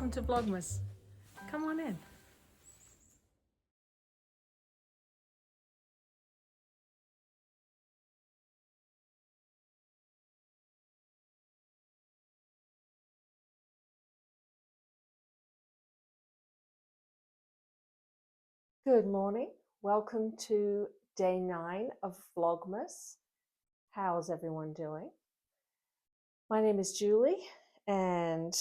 welcome to Vlogmas. Come on in. Good morning. Welcome to day 9 of Vlogmas. How's everyone doing? My name is Julie, and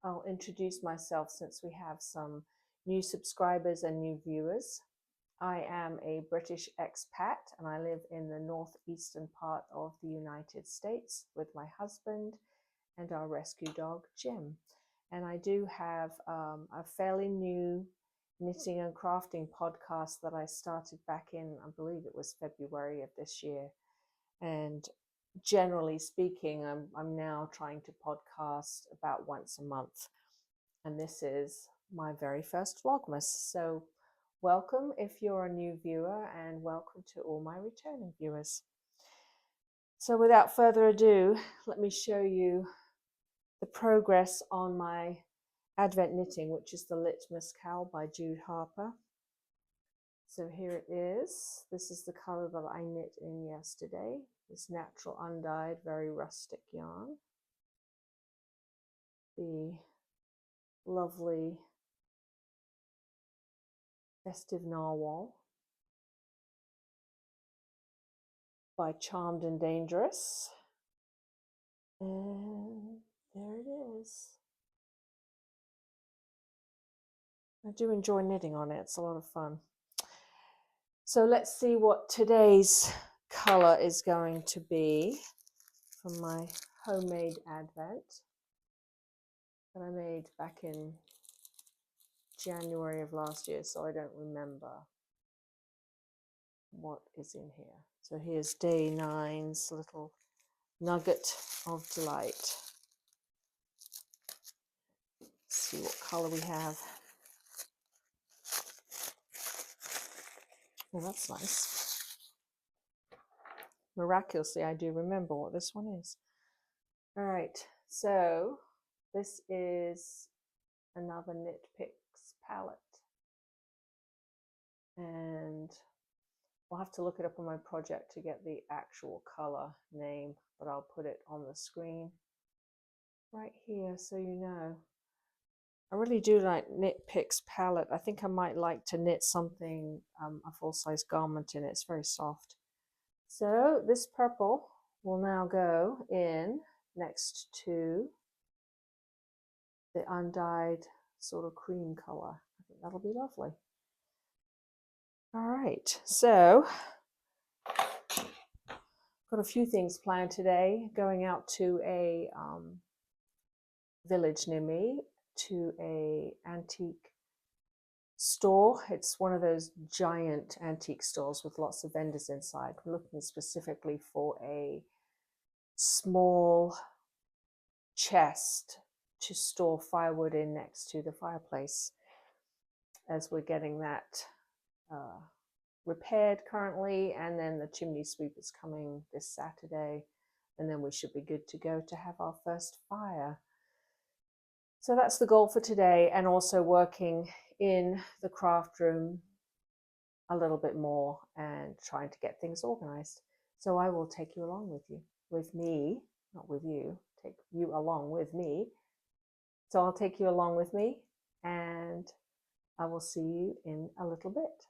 I'll introduce myself since we have some new subscribers and new viewers. I am a British expat and I live in the northeastern part of the United States with my husband and our rescue dog, Jim. And I do have a fairly new knitting and crafting podcast that I started back in, I believe it was February of this year. And generally speaking, I'm now trying to podcast about once a month. And this is my very first Vlogmas. So welcome if you're a new viewer, and welcome to all my returning viewers. So without further ado, let me show you the progress on my Advent knitting, which is the Litmus Cowl by Jude Harper. So here it is. This is the color that I knit in yesterday. This natural undyed, very rustic yarn. The lovely festive narwhal by Charmed and Dangerous. And there it is. I do enjoy knitting on it. It's a lot of fun. So let's see what today's color is going to be from my homemade Advent that I made back in January of last year, so I don't remember what is in here. So here's day 9's little nugget of delight. Let's see what color we have. Oh, that's nice. Miraculously, I do remember what this one is. All right, so this is another Knit Picks palette. And I'll have to look it up on my project to get the actual color name, but I'll put it on the screen right here so you know. I really do like Knit Picks palette. I think I might like to knit something, a full-size garment in it. It's very soft. So this purple will now go in next to the undyed sort of cream color. I think that'll be lovely. All right, so got a few things planned today. Going out to a village near me, to a antique store. It's one of those giant antique stores with lots of vendors inside. We're looking specifically for a small chest to store firewood in next to the fireplace, as we're getting that repaired currently, and then the chimney sweep is coming this Saturday, and then we should be good to go to have our first fire. So that's the goal for today, and also working in the craft room a little bit more and trying to get things organized. So I will take you along with me, not with you, take you along with me. So I'll take you along with me, and I will see you in a little bit.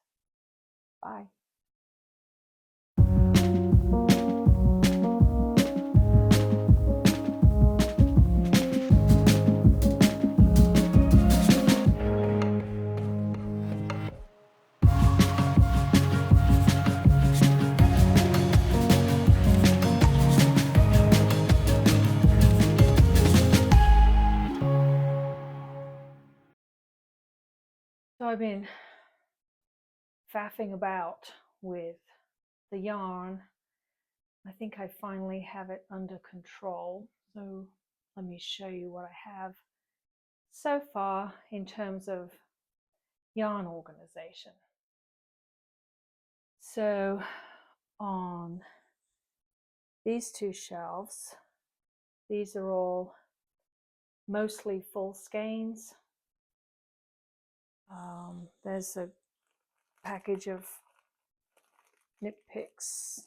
Bye. So I've been faffing about with the yarn. I think I finally have it under control. So let me show you what I have so far in terms of yarn organization. So on these two shelves, these are all mostly full skeins. There's a package of Knit Picks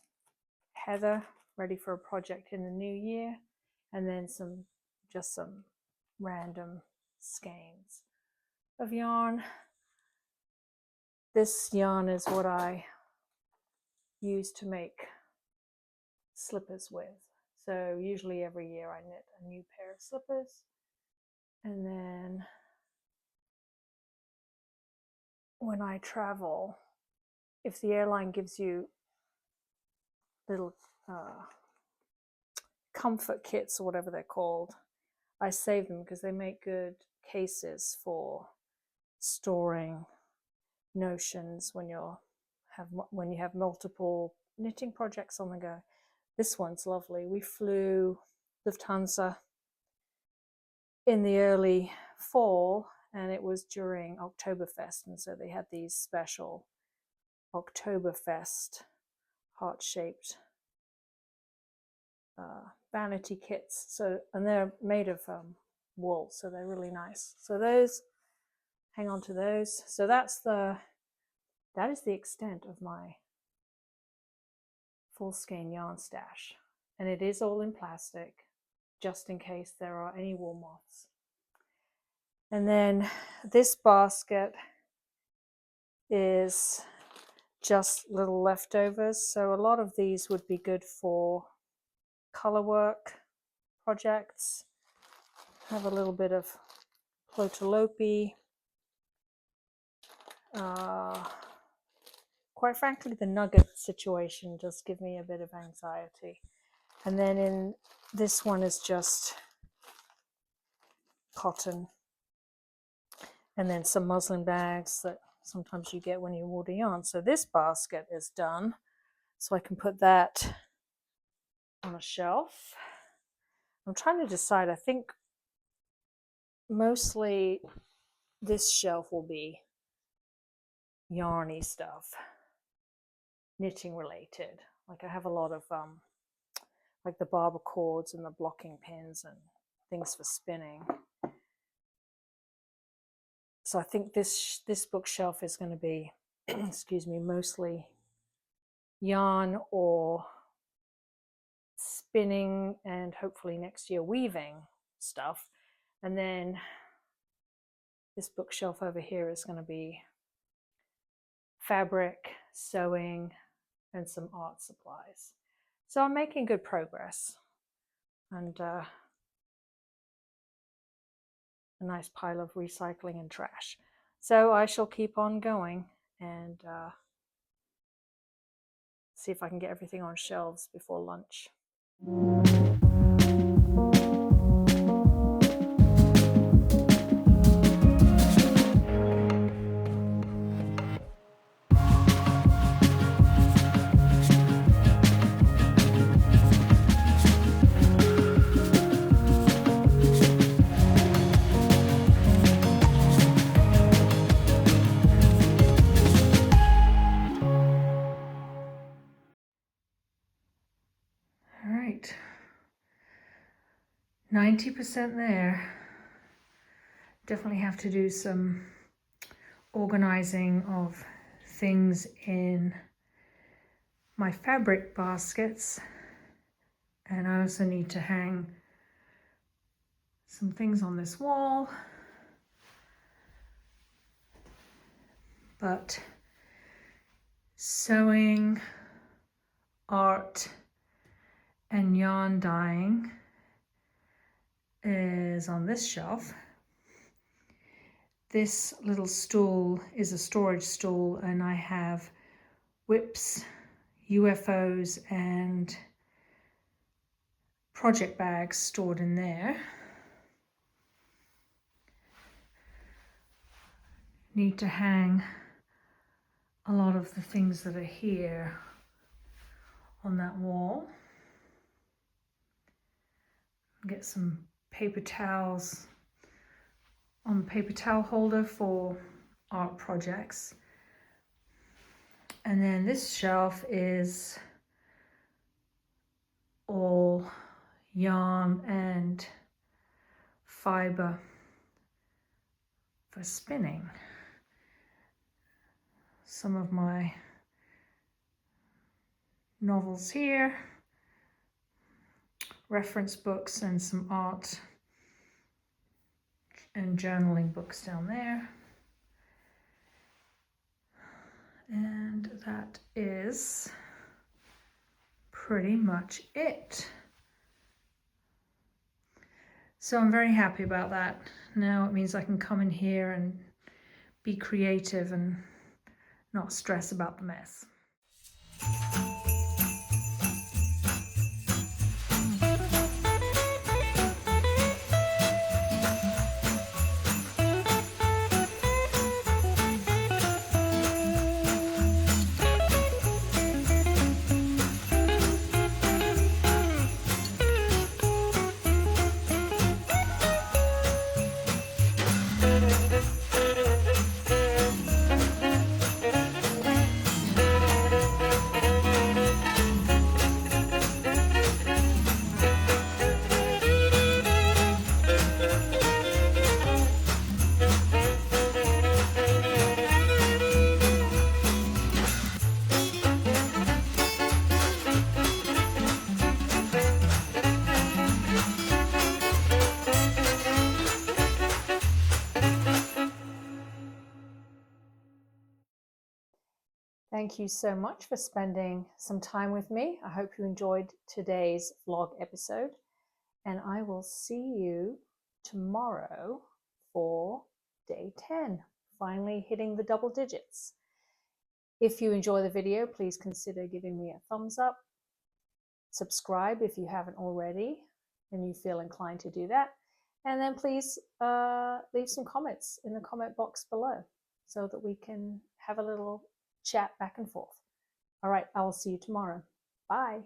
Heather, ready for a project in the new year, and then some random skeins of yarn. This yarn is what I use to make slippers with. So usually every year I knit a new pair of slippers, and then when I travel, if the airline gives you little comfort kits or whatever they're called, I save them because they make good cases for storing notions when you have multiple knitting projects on the go. This one's lovely. We flew Lufthansa in the early fall, and it was during Oktoberfest, and so they had these special Oktoberfest heart-shaped vanity kits. So, and they're made of wool, so they're really nice. So those, hang on to those. So that is the extent of my full skein yarn stash, and it is all in plastic, just in case there are any wool moths. And then this basket is just little leftovers. So a lot of these would be good for color work projects. Have a little bit of Plotalopi. Quite frankly, the nugget situation does give me a bit of anxiety. And then in this one is just cotton, and then some muslin bags that sometimes you get when you order yarn. So this basket is done, so I can put that on a shelf. I'm trying to decide. I think mostly this shelf will be yarny stuff, knitting related. Like I have a lot of like the barber cords and the blocking pins and things for spinning. So I think this bookshelf is going to be, excuse me, mostly yarn or spinning, and hopefully next year weaving stuff. And then this bookshelf over here is going to be fabric, sewing, and some art supplies. So I'm making good progress, and a nice pile of recycling and trash. So I shall keep on going and see if I can get everything on shelves before lunch. All right, 90% there. Definitely have to do some organizing of things in my fabric baskets, and I also need to hang some things on this wall. But sewing, art, and yarn dyeing is on this shelf. This little stool is a storage stool, and I have whips, UFOs, and project bags stored in there. Need to hang a lot of the things that are here on that wall. Get some paper towels on the paper towel holder for art projects. And then this shelf is all yarn and fiber for spinning. Some of my novels here, reference books, and some art and journaling books down there. And that is pretty much it. So I'm very happy about that. Now it means I can come in here and be creative and not stress about the mess. Thank you so much for spending some time with me. I hope you enjoyed today's vlog episode, and I will see you tomorrow for day 10, finally hitting the double digits. If you enjoy the video, please consider giving me a thumbs up. Subscribe if you haven't already and you feel inclined to do that. And then please leave some comments in the comment box below so that we can have a little chat back and forth. All right, I will see you tomorrow. Bye.